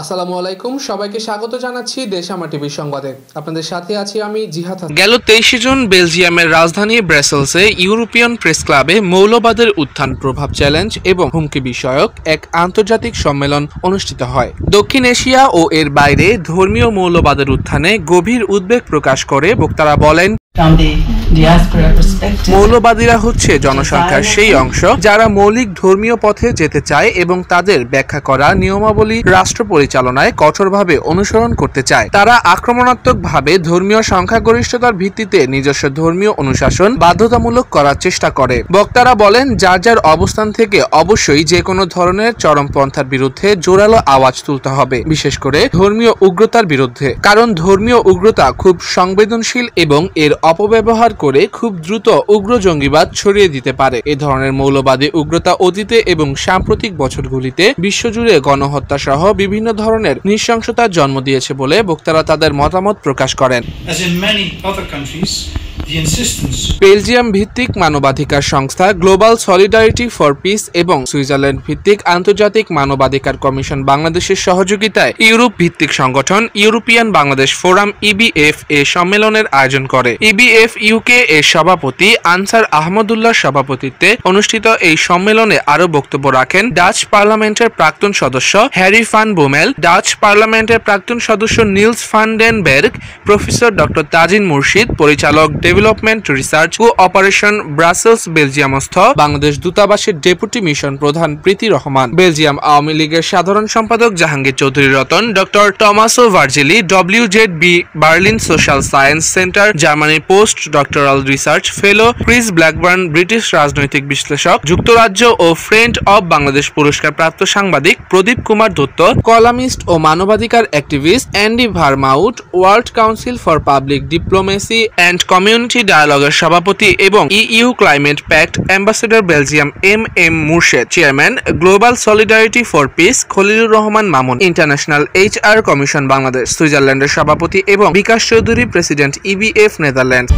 আসসালামু আলাইকুম, সবাইকে স্বাগত জানাচ্ছি দেশ আমার টিভি সংবাদে। আপনাদের সাথে আছি আমি জিহাদ হাসান। গেল 23 জুন বেলজিয়ামের রাজধানী ব্রাসেলসে ইউরোপিয়ান প্রেস ক্লাবে মৌলবাদের উত্থান প্রভাব চ্যালেঞ্জ এবং হুমকি বিষয়ক এক আন্তর্জাতিক সম্মেলন অনুষ্ঠিত হয়। দক্ষিণ এশিয়া ও এর বাইরে ধর্মীয় মৌলবাদের উত্থানে গভীর উদ্বেগ প্রকাশ করে বক্তারা বলেন, মৌলবাদীরা হচ্ছে জনসংখ্যার সেই অংশ যারা মৌলিক ধর্মীয় পথে যেতে চায় এবং তাদের ব্যাখ্যা করা নিয়মাবলী রাষ্ট্র পরিচালনায় কঠোরভাবে অনুসরণ করতে চায়। তারা আক্রমণাত্মকভাবে ধর্মীয় সংখ্যাগরিষ্ঠতার ভিত্তিতে নিজস্ব ধর্মীয় অনুশাসন বাধ্যতামূলক করার চেষ্টা করে। বক্তারা বলেন, যার যার অবস্থান থেকে অবশ্যই যে কোনো ধরনের চরমপন্থার বিরুদ্ধে জোরালো আওয়াজ তুলতে হবে, বিশেষ করে ধর্মীয় উগ্রতার বিরুদ্ধে। কারণ ধর্মীয় উগ্রতা খুব সংবেদনশীল এবং এর অপব্যবহার করে খুব দ্রুত উগ্র জঙ্গিবাদ ছড়িয়ে দিতে পারে। এ ধরনের মৌলবাদী উগ্রতা অতীতে এবং সাম্প্রতিক বছরগুলিতে বিশ্বজুড়ে গণহত্যা সহ বিভিন্ন ধরনের নৃশংসতার জন্ম দিয়েছে বলে বক্তারা তাদের মতামত প্রকাশ করেন। বেলজিয়াম ভিত্তিক মানবাধিকার সংস্থা গ্লোবাল সলিডারিটি ফর পিস এবং সুইজারল্যান্ড ভিত্তিক আন্তর্জাতিক মানবাধিকার কমিশন বাংলাদেশের সহযোগিতায় ইউরোপ ভিত্তিক সংগঠন ইউরোপিয়ান বাংলাদেশ ফোরাম ইবিএফ এ সম্মেলনের আয়োজন করে। ইবিএফ ইউকে এর সভাপতি আনসার আহমদুল্লাহর সভাপতিত্বে অনুষ্ঠিত এই সম্মেলনে আরো বক্তব্য রাখেন ডাচ পার্লামেন্টের প্রাক্তন সদস্য হ্যারি ফান বুমেল, ডাচ পার্লামেন্টের প্রাক্তন সদস্য নিলস ফান ডেন বের্গ, প্রফেসর ডক্টর তাজিন মুর্শিদ, পরিচালক ডেভেলপমেন্ট রিসার্চ ও অপারেশন ব্রাসেলস বেলজিয়ামস্থ বাংলাদেশ দূতাবাসের ডেপুটি মিশন প্রধান প্রীতি রহমান, বেলজিয়াম আওয়ামী লীগের সাধারণ সম্পাদক Jahangir Chowdhury Ratan, doctor Tommaso Virgili, WZB Berlin social science centre Germany post doctoral research fellow Chris Blackburn, British রাজনৈতিক বিশ্লেষক, যুক্তরাজ্য ও ফ্রেন্ড অব বাংলাদেশ পুরস্কার প্রাপ্ত সাংবাদিক প্রদীপ কুমার দত্ত, কলামিস্ট ও মানবাধিকার activist Andy Vermaut, world council for public diplomacy and community ডায়ালগের সভাপতি এবং EU climate pact ambassador Belgium M Murshed, chairman global solidarity for peace Khalilur Rahman Mamun, international HR commission Bangladesh, সুইজারল্যান্ডের সভাপতি এবং Bikash Chowdhury, president EBF Netherland.